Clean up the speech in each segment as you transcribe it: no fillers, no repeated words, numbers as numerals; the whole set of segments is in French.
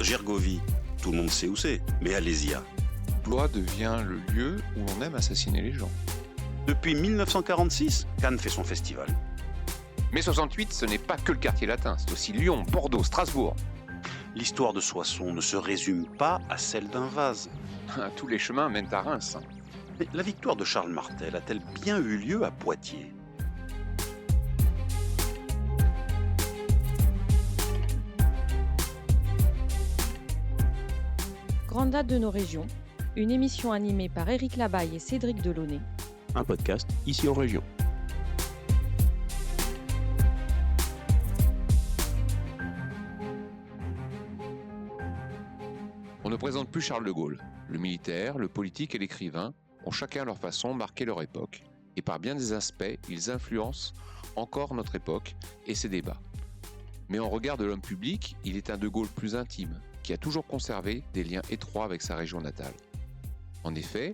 Gergovie, tout le monde sait où c'est, mais Alésia. Blois devient le lieu où l'on aime assassiner les gens. Depuis 1946, Cannes fait son festival. Mais 68, ce n'est pas que le quartier latin, c'est aussi Lyon, Bordeaux, Strasbourg. L'histoire de Soissons ne se résume pas à celle d'un vase. Tous les chemins mènent à Reims. Mais la victoire de Charles Martel a-t-elle bien eu lieu à Poitiers ? Grande date de nos régions, une émission animée par Éric Labaille et Cédric Delaunay. Un podcast ici en région. On ne présente plus Charles de Gaulle. Le militaire, le politique et l'écrivain ont chacun à leur façon marqué leur époque. Et par bien des aspects, ils influencent encore notre époque et ses débats. Mais en regard de l'homme public, il est un de Gaulle plus intime, qui a toujours conservé des liens étroits avec sa région natale. En effet,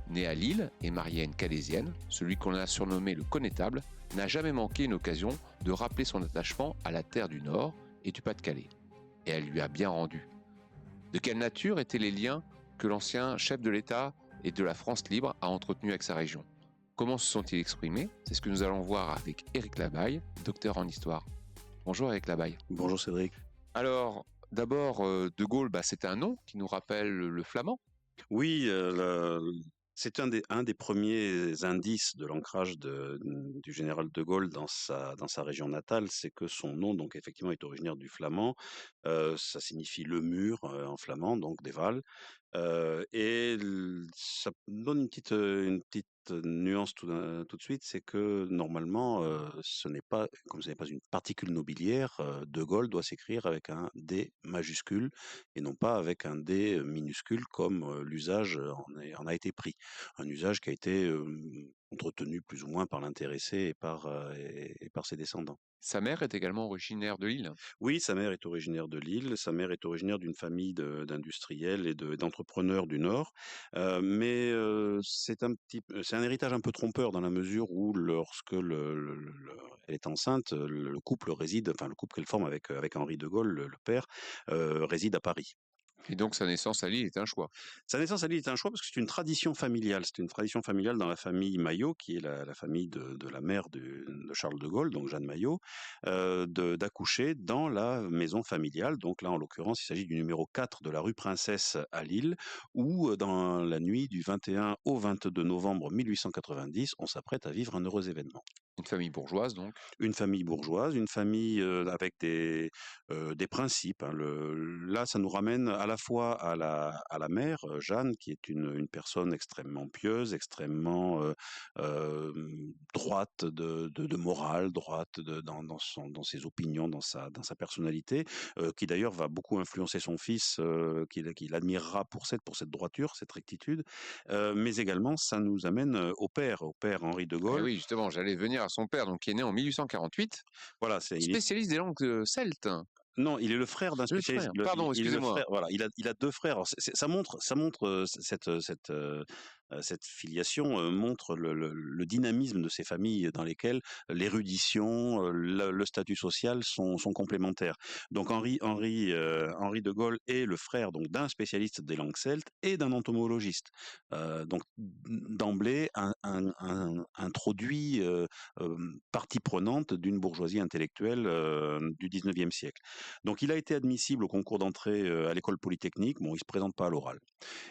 né à Lille et marié à une Calaisienne, celui qu'on a surnommé le Connétable n'a jamais manqué une occasion de rappeler son attachement à la terre du Nord et du Pas-de-Calais. Et elle lui a bien rendu. De quelle nature étaient les liens que l'ancien chef de l'État et de la France libre a entretenus avec sa région ? Comment se sont-ils exprimés ? C'est ce que nous allons voir avec Éric Labaille, docteur en histoire. Bonjour Éric Labaille. Bonjour Cédric. Alors, d'abord, De Gaulle, c'est un nom qui nous rappelle le flamand. Oui, c'est un des premiers indices de l'ancrage du général de Gaulle dans sa région natale, c'est que son nom, donc effectivement, est originaire du flamand. Ça signifie le mur en flamand, donc des Vals. Ça donne une petite nuance tout de suite, c'est que normalement, ce n'est pas, comme ce n'est pas une particule nobiliaire, de Gaulle doit s'écrire avec un D majuscule et non pas avec un D minuscule comme l'usage en a été pris. Un usage qui a été entretenu plus ou moins par l'intéressé et par ses descendants. Sa mère est également originaire de Lille. Oui, sa mère est originaire de Lille. Sa mère est originaire d'une famille d'industriels et d'entrepreneurs du Nord. C'est un héritage un peu trompeur dans la mesure où lorsque elle est enceinte, le couple qu'elle forme avec Henri de Gaulle, le père, réside à Paris. Et donc sa naissance à Lille est un choix. Sa naissance à Lille est un choix parce que c'est une tradition familiale. C'est une tradition familiale dans la famille Maillot, qui est la famille de la mère de Charles de Gaulle, donc Jeanne Maillot, d'accoucher dans la maison familiale. Donc là, en l'occurrence, il s'agit du numéro 4 de la rue Princesse à Lille, où dans la nuit du 21 au 22 novembre 1890, on s'apprête à vivre un heureux événement. Une famille bourgeoise, donc. Une famille bourgeoise, une famille avec des principes. Hein. Là, ça nous ramène à la fois à la mère, Jeanne, qui est une personne extrêmement pieuse, extrêmement droite de morale, droite dans ses opinions, dans sa personnalité, qui d'ailleurs va beaucoup influencer son fils, qu'il admirera pour cette droiture, cette rectitude. Mais également, ça nous amène au père Henri de Gaulle. Oui, justement, j'allais venir à son père, donc qui est né en 1848, Voilà, spécialiste des langues celtes. Non, il est le frère d'un spécialiste. Pardon, excusez-moi. Voilà, il a deux frères. Alors, ça montre cette filiation montre le dynamisme de ces familles dans lesquelles l'érudition, le statut social sont complémentaires. Donc Henri de Gaulle est le frère donc d'un spécialiste des langues celtes et d'un entomologiste. Donc d'emblée introduit partie prenante d'une bourgeoisie intellectuelle du 19e siècle. Donc il a été admissible au concours d'entrée à l'école polytechnique. Bon, il se présente pas à l'oral.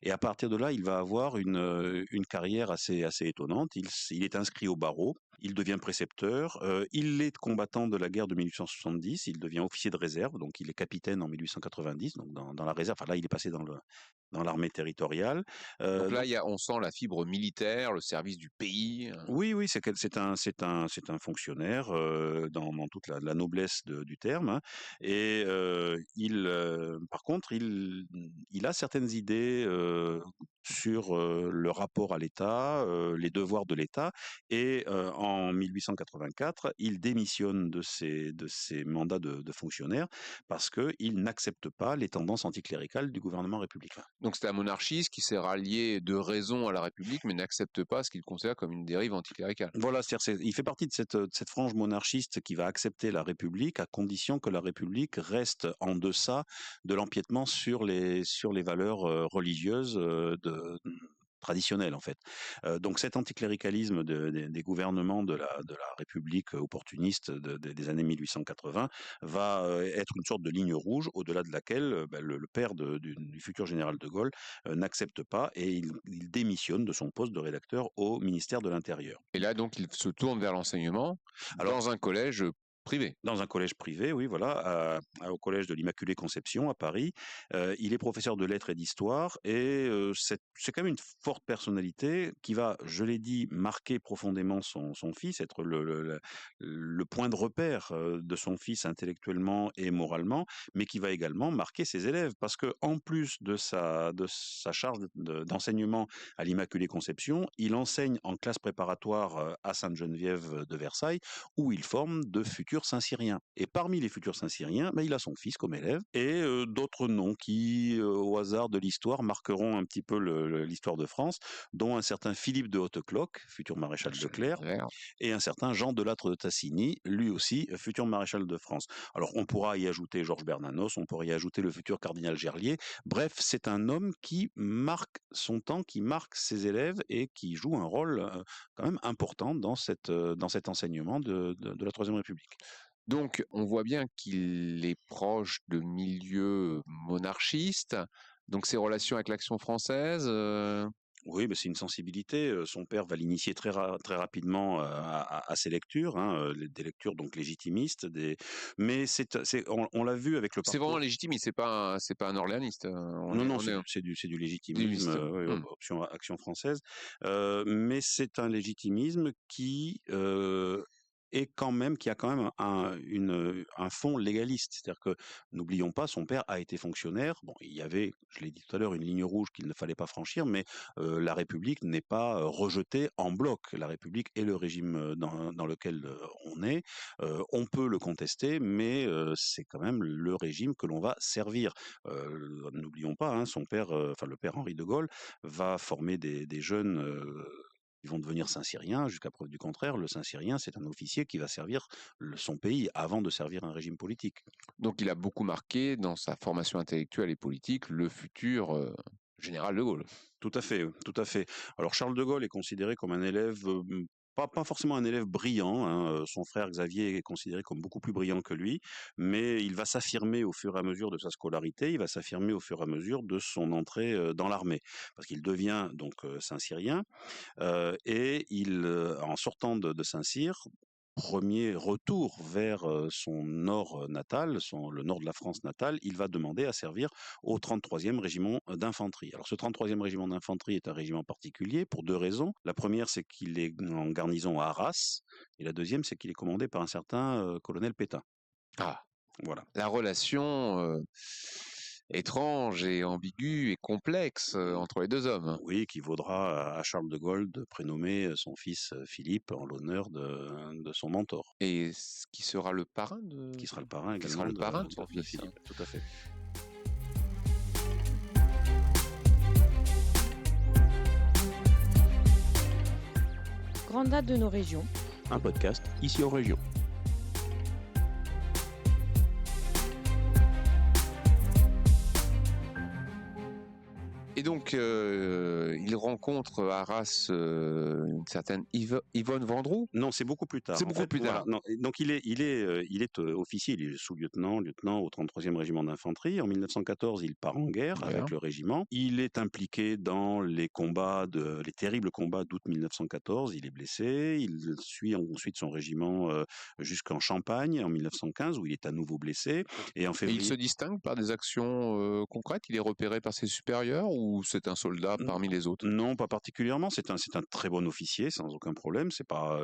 Et à partir de là, il va avoir une carrière assez étonnante. Il est inscrit au barreau, il devient précepteur, il est combattant de la guerre de 1870, il devient officier de réserve, donc il est capitaine en 1890, donc dans la réserve. Enfin là, il est passé dans l'armée territoriale. Donc là, on sent la fibre militaire, le service du pays. Oui, c'est un fonctionnaire dans toute la noblesse du terme. Hein. Et par contre, il a certaines idées sur le rapport à l'État, les devoirs de l'État, et en en 1884, il démissionne de ses mandats de fonctionnaire parce qu'il n'accepte pas les tendances anticléricales du gouvernement républicain. Donc c'est un monarchiste qui s'est rallié de raison à la République, mais n'accepte pas ce qu'il considère comme une dérive anticléricale. Voilà, il fait partie de cette frange monarchiste qui va accepter la République à condition que la République reste en deçà de l'empiètement sur les valeurs religieuses traditionnelles en fait. Donc cet anticléricalisme des gouvernements de la République opportuniste des années 1880 va être une sorte de ligne rouge au-delà de laquelle le père du futur général de Gaulle n'accepte pas et il démissionne de son poste de rédacteur au ministère de l'Intérieur. Et là, donc, il se tourne vers l'enseignement dans un collège privé. Dans un collège privé, oui, voilà, au collège de l'Immaculée Conception à Paris. Il est professeur de lettres et d'histoire et c'est quand même une forte personnalité qui va, je l'ai dit, marquer profondément son fils, être le point de repère de son fils intellectuellement et moralement, mais qui va également marquer ses élèves parce que en plus de sa charge d'enseignement à l'Immaculée Conception, il enseigne en classe préparatoire à Sainte-Geneviève de Versailles où il forme de futurs Saint-Cyriens. Et parmi les futurs Saint-Cyriens, il a son fils comme élève et d'autres noms qui, au hasard de l'histoire, marqueront un petit peu l'histoire de France, dont un certain Philippe de Hautecloque, futur maréchal de Clerc, et un certain Jean Delattre de Tassigny, lui aussi futur maréchal de France. Alors on pourra y ajouter Georges Bernanos, on pourrait y ajouter le futur cardinal Gerlier. Bref, c'est un homme qui marque son temps, qui marque ses élèves et qui joue un rôle quand même important dans cet enseignement de la Troisième République. Donc, on voit bien qu'il est proche de milieux monarchistes. Donc, ses relations avec l'Action française. Oui, mais c'est une sensibilité. Son père va l'initier très rapidement à ces lectures, hein, des lectures donc légitimistes. Mais on l'a vu avec le parcours. C'est vraiment légitime, c'est pas un orléaniste. C'est du légitimisme, option Action française. Mais c'est un légitimisme qui a quand même un fond légaliste. C'est-à-dire que, n'oublions pas, son père a été fonctionnaire. Bon, il y avait, je l'ai dit tout à l'heure, une ligne rouge qu'il ne fallait pas franchir, mais la République n'est pas rejetée en bloc. La République est le régime dans lequel on est. On peut le contester, mais c'est quand même le régime que l'on va servir. N'oublions pas, hein, son père, le père Henri de Gaulle, va former des jeunes ils vont devenir Saint-Cyriens, jusqu'à preuve du contraire. Le Saint-Cyrien, c'est un officier qui va servir son pays avant de servir un régime politique. Donc il a beaucoup marqué dans sa formation intellectuelle et politique le futur général de Gaulle. Tout à fait, tout à fait. Alors Charles de Gaulle est considéré comme un élève pas forcément un élève brillant, hein. Son frère Xavier est considéré comme beaucoup plus brillant que lui, mais il va s'affirmer au fur et à mesure de sa scolarité, il va s'affirmer au fur et à mesure de son entrée dans l'armée, parce qu'il devient donc Saint-Cyrien, et en sortant de Saint-Cyr, premier retour vers son nord natal, le nord de la France natale, il va demander à servir au 33e régiment d'infanterie. Alors ce 33e régiment d'infanterie est un régiment particulier pour deux raisons. La première, c'est qu'il est en garnison à Arras, et la deuxième, c'est qu'il est commandé par un certain colonel Pétain. Ah, voilà. La relation étrange et ambiguë et complexe entre les deux hommes. Oui, qui vaudra à Charles de Gaulle de prénommer son fils Philippe en l'honneur de son mentor. Et qui sera le parrain Qui sera le parrain également. Qui sera le parrain de son fils. Philippe, tout à fait. Grande date de nos régions. Un podcast ici en région. Et donc, il rencontre à Arras une certaine Yvonne Vendroux. Non, c'est beaucoup plus tard. C'est beaucoup plus tard. Voilà. Non, donc il est officier, il est sous-lieutenant, lieutenant au 33e régiment d'infanterie. En 1914, il part en guerre avec le régiment. Il est impliqué dans les terribles combats d'août 1914. Il est blessé. Il suit ensuite son régiment jusqu'en Champagne en 1915, où il est à nouveau blessé. Et en février. Et il se distingue par des actions concrètes. Il est repéré par ses supérieurs ou ou c'est un soldat parmi les autres? Non, pas particulièrement. C'est un très bon officier, sans aucun problème. C'est pas,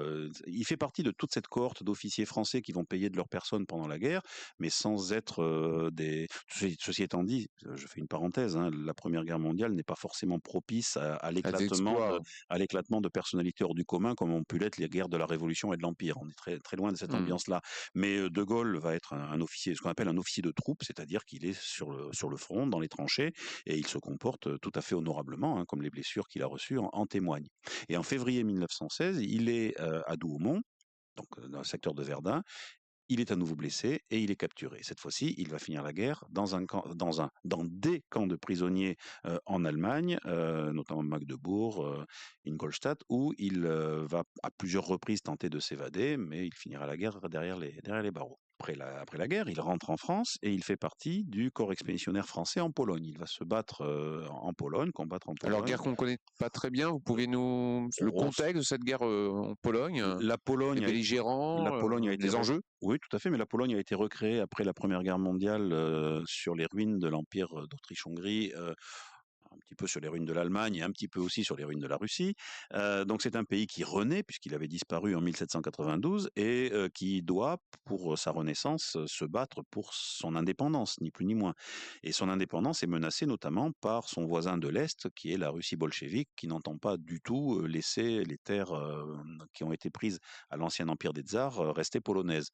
il fait partie de toute cette cohorte d'officiers français qui vont payer de leur personne pendant la guerre, mais sans être des. Ceci étant dit, je fais une parenthèse, hein, la Première Guerre mondiale n'est pas forcément propice à À des exploits. l'éclatement de personnalités hors du commun comme ont pu l'être les guerres de la Révolution et de l'Empire. On est très, très loin de cette ambiance-là. Mais De Gaulle va être un officier, ce qu'on appelle un officier de troupe, c'est-à-dire qu'il est sur le front, dans les tranchées, et il se comporte tout à fait honorablement, hein, comme les blessures qu'il a reçues en témoignent. Et en février 1916, il est à Douaumont, donc dans le secteur de Verdun. Il est à nouveau blessé et il est capturé. Cette fois-ci, il va finir la guerre dans des camps de prisonniers en Allemagne, notamment Magdebourg, Ingolstadt, où il va à plusieurs reprises tenter de s'évader, mais il finira la guerre derrière les barreaux. Après la guerre, il rentre en France et il fait partie du corps expéditionnaire français en Pologne. Il va se battre en Pologne, combattre en Pologne. Alors, guerre qu'on ne connaît pas très bien, vous pouvez nous... Le contexte de cette guerre en Pologne, La Pologne, les belligérants, la Pologne a été les enjeux? Oui, tout à fait, mais la Pologne a été recréée après la Première Guerre mondiale sur les ruines de l'Empire d'Autriche-Hongrie, un petit peu sur les ruines de l'Allemagne et un petit peu aussi sur les ruines de la Russie. Donc c'est un pays qui renaît, puisqu'il avait disparu en 1792, et qui doit, pour sa renaissance, se battre pour son indépendance, ni plus ni moins. Et son indépendance est menacée notamment par son voisin de l'Est, qui est la Russie bolchevique, qui n'entend pas du tout laisser les terres qui ont été prises à l'ancien empire des tsars rester polonaises.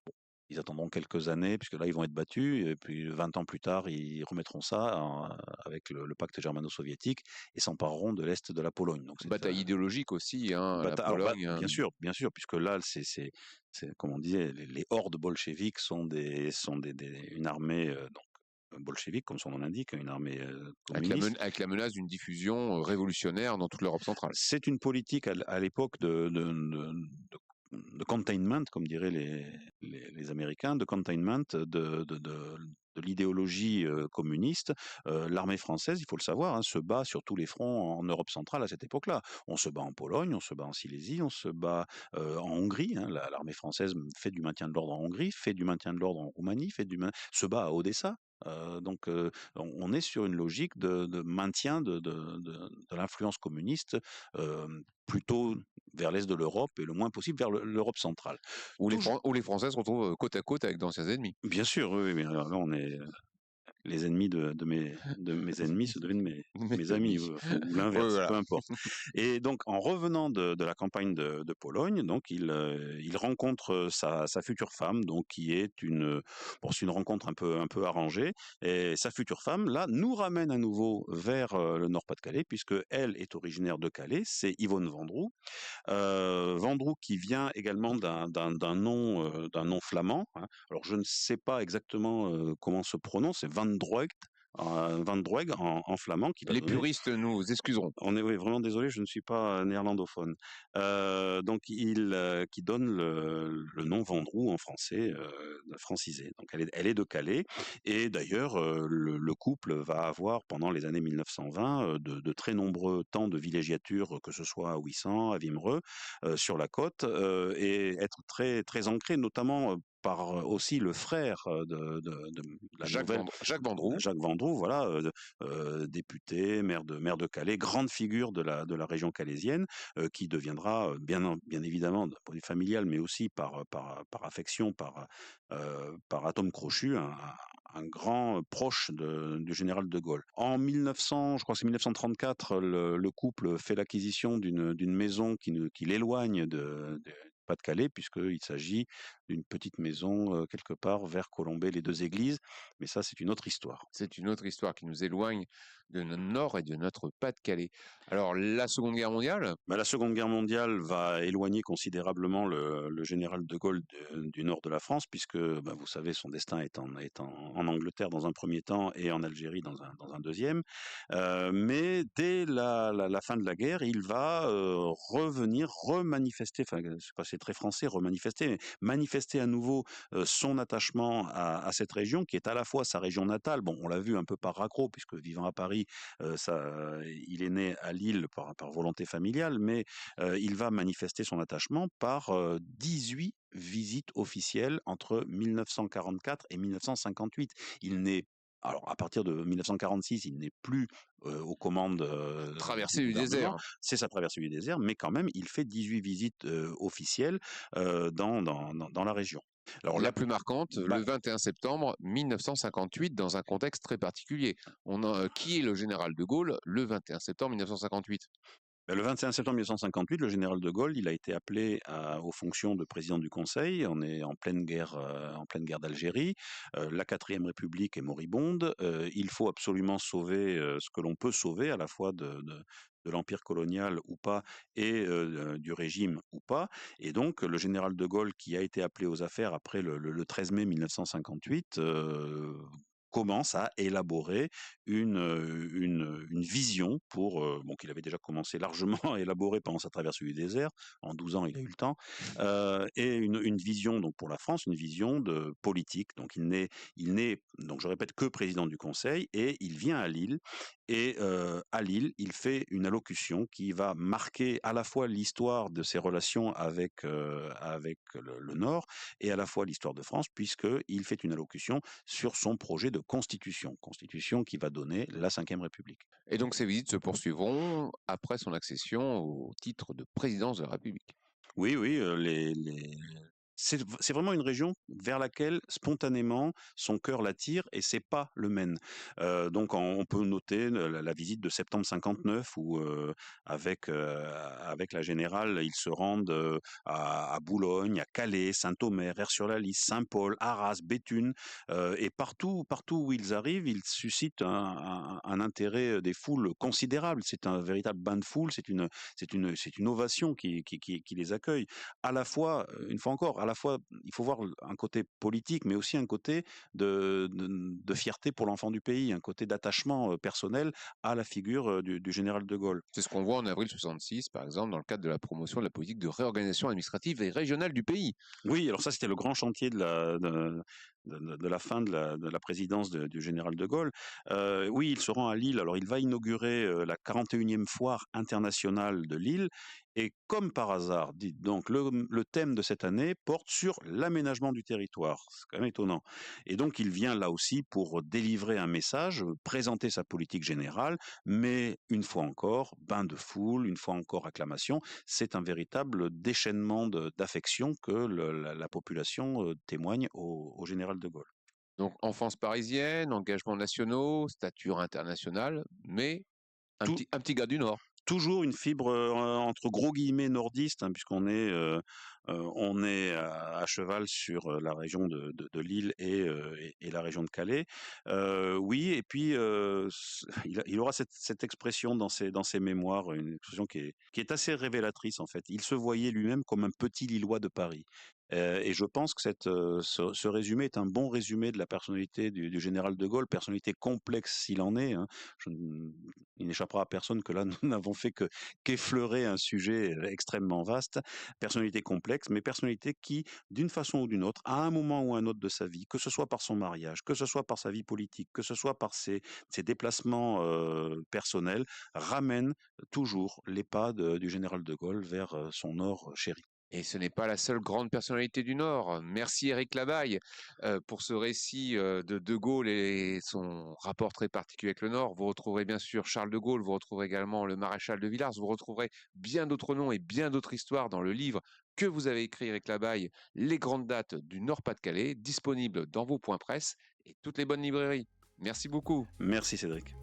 Bon, ils attendront quelques années, puisque là, ils vont être battus, et puis 20 ans plus tard, ils remettront ça avec le pacte germano-soviétique et s'empareront de l'Est de la Pologne. Donc, Bataille idéologique aussi, hein, la Pologne. bien sûr, puisque là, c'est comme on disait, les hordes bolcheviques sont une armée bolchevique, comme son nom l'indique, une armée communiste. Avec la menace d'une diffusion révolutionnaire dans toute l'Europe centrale. C'est une politique à l'époque de containment, comme diraient les Américains, de containment de l'idéologie communiste. L'armée française, il faut le savoir, hein, se bat sur tous les fronts en Europe centrale à cette époque-là. On se bat en Pologne, on se bat en Silésie, on se bat en Hongrie. Hein. L'armée française fait du maintien de l'ordre en Hongrie, fait du maintien de l'ordre en Roumanie, se bat à Odessa. Donc on est sur une logique de maintien de l'influence communiste plutôt vers l'est de l'Europe et le moins possible vers l'Europe centrale. Où les Français se retrouvent côte à côte avec d'anciens ennemis. Bien sûr, oui, mais alors là on est les ennemis de mes ennemis se deviennent mes amis, ou l'inverse, peu importe. Et donc, en revenant de la campagne de Pologne, donc il rencontre sa future femme, donc qui est c'est une rencontre un peu arrangée. Et sa future femme, là, nous ramène à nouveau vers le Nord-Pas-de-Calais, puisque elle est originaire de Calais, c'est Yvonne Vendroux. Vendroux qui vient également d'un nom flamand. Hein. Alors je ne sais pas exactement comment se prononce, c'est Van Droegt. Van Droeg en flamand. Les puristes nous excuseront. On est vraiment désolé, je ne suis pas néerlandophone. Donc qui donne le nom Vendroux en français, francisé. Donc elle est de Calais, et d'ailleurs le couple va avoir pendant les années 1920 de très nombreux temps de villégiature, que ce soit à Ouessant, à Wimereux, sur la côte, et être très très ancré, notamment par aussi le frère de la Jacques Vendroux. Jacques Vendroux, voilà, député, maire de Calais, grande figure de la région calaisienne, qui deviendra bien évidemment d'un point de vue familial, mais aussi par affection, par atome crochu, un grand proche du général de Gaulle. En 1900, je crois que c'est 1934, le couple fait l'acquisition d'une maison qui l'éloigne de Pas-de-Calais, puisqu'il s'agit d'une petite maison quelque part vers Colombey-les-Deux-Églises, mais ça c'est une autre histoire. C'est une autre histoire qui nous éloigne de notre nord et de notre Pas-de-Calais. Alors la Seconde Guerre mondiale, La Seconde Guerre mondiale va éloigner considérablement le général de Gaulle du nord de la France, puisque vous savez, son destin est en Angleterre dans un premier temps et en Algérie dans un deuxième. Mais dès la fin de la guerre, il va revenir, remanifester, enfin c'est très français, remanifester, mais manifester à nouveau son attachement à cette région, qui est à la fois sa région natale. Bon, on l'a vu un peu par raccro, puisque vivant à Paris, il est né à Lille par volonté familiale, mais il va manifester son attachement par 18 visites officielles entre 1944 et 1958. Il n'est alors à partir de 1946, il n'est plus aux commandes Traversée du gouvernement. désert. C'est sa traversée du désert, mais quand même, il fait 18 visites officielles dans la région. Alors La plus marquante, le 21 septembre 1958, dans un contexte très particulier. Qui est le général de Gaulle le 21 septembre 1958 ? Le 21 septembre 1958, le général de Gaulle, il a été appelé aux fonctions de président du Conseil. On est en pleine guerre d'Algérie. La 4e République est moribonde. Il faut absolument sauver ce que l'on peut sauver, à la fois de l'empire colonial ou pas, et du régime ou pas. Et donc, le général de Gaulle, qui a été appelé aux affaires après le 13 mai 1958, commence à élaborer une vision pour, qu'il avait déjà commencé largement à élaborer pendant sa traversée du désert. En 12 ans, il a eu le temps. Et une vision donc pour la France, une vision de politique. Donc il n'est, donc je répète, que président du Conseil, et il vient à Lille. Et à Lille, il fait une allocution qui va marquer à la fois l'histoire de ses relations avec le Nord, et à la fois l'histoire de France, puisqu'il fait une allocution sur son projet de constitution qui va donner la 5e République. Et donc ces visites se poursuivront après son accession au titre de présidence de la République. Oui, c'est vraiment une région vers laquelle spontanément son cœur l'attire, et c'est pas le Maine. Donc on peut noter la visite de septembre 59 où avec la générale, ils se rendent à Boulogne, à Calais, Saint-Omer, Aire-sur-la-Lys, Saint-Paul, Arras, Béthune, et partout où ils arrivent, ils suscitent un intérêt des foules considérable. C'est un véritable bain de foule, c'est une ovation qui les accueille. À la fois, une fois encore, il faut voir un côté politique, mais aussi un côté de fierté pour l'enfant du pays, un côté d'attachement personnel à la figure du général de Gaulle. C'est ce qu'on voit en avril 66, par exemple, dans le cadre de la promotion de la politique de réorganisation administrative et régionale du pays. Oui, alors ça, c'était le grand chantier de la fin de la présidence du général de Gaulle. Oui, il se rend à Lille. Alors, il va inaugurer la 41e foire internationale de Lille. Et comme par hasard, dites donc, le thème de cette année porte sur l'aménagement du territoire. C'est quand même étonnant. Et donc, il vient là aussi pour délivrer un message, présenter sa politique générale, mais une fois encore, bain de foule, une fois encore acclamation. C'est un véritable déchaînement d'affection que la population témoigne au général de Gaulle. Donc, enfance parisienne, engagements nationaux, stature internationale, mais un petit gars du Nord. Toujours une fibre entre gros guillemets nordiste, puisqu'on est à cheval sur la région de Lille et la région de Calais. Oui, et puis il aura cette expression dans ses mémoires, une expression qui est assez révélatrice en fait. Il se voyait lui-même comme un petit Lillois de Paris. Et je pense que ce résumé est un bon résumé de la personnalité du général de Gaulle, personnalité complexe s'il en est. Il n'échappera à personne que là, nous n'avons fait qu'effleurer un sujet extrêmement vaste. Personnalité complexe, mais personnalité qui, d'une façon ou d'une autre, à un moment ou un autre de sa vie, que ce soit par son mariage, que ce soit par sa vie politique, que ce soit par ses déplacements personnels, ramène toujours les pas du général de Gaulle vers son Nord chéri. Et ce n'est pas la seule grande personnalité du Nord. Merci Éric Labaille pour ce récit de Gaulle et son rapport très particulier avec le Nord. Vous retrouverez bien sûr Charles de Gaulle, vous retrouverez également le maréchal de Villars, vous retrouverez bien d'autres noms et bien d'autres histoires dans le livre que vous avez écrit, Éric Labaille, Les grandes dates du Nord-Pas-de-Calais, disponible dans vos points presse et toutes les bonnes librairies. Merci beaucoup. Merci Cédric.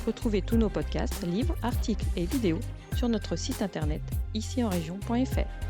Retrouvez tous nos podcasts, livres, articles et vidéos sur notre site internet icienregion.fr.